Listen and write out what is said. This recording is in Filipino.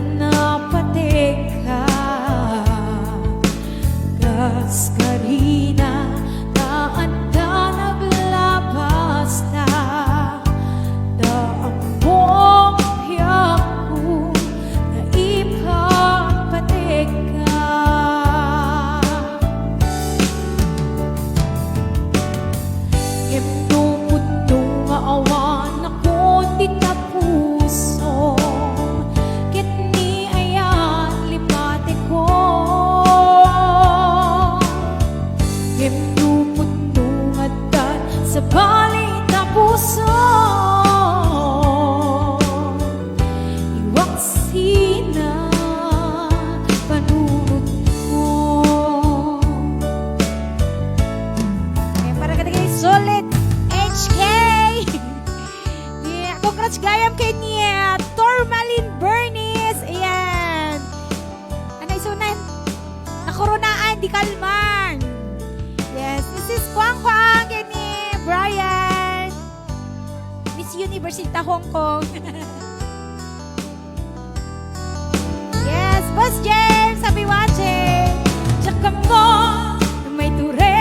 na pateka gas karina naanda naglabas na daang mong hiyaku na ipagpateka ngepnupot nga awan ako di na puso ket ni ayan lipate ko ngepnupot nga dan sa balit na puso iwaksi na panunod mo. Ayan, para ka tagay solid HK. Yeah, congrats gayam kay niya Tormalin Bernice. Ayan, anay sunan nakoronaan di kalman. Yes, this is Kwang Kwang kay ni Brian Miss University Hong Kong. Yes, Boss James, happy watching. Tsaka mo na may ture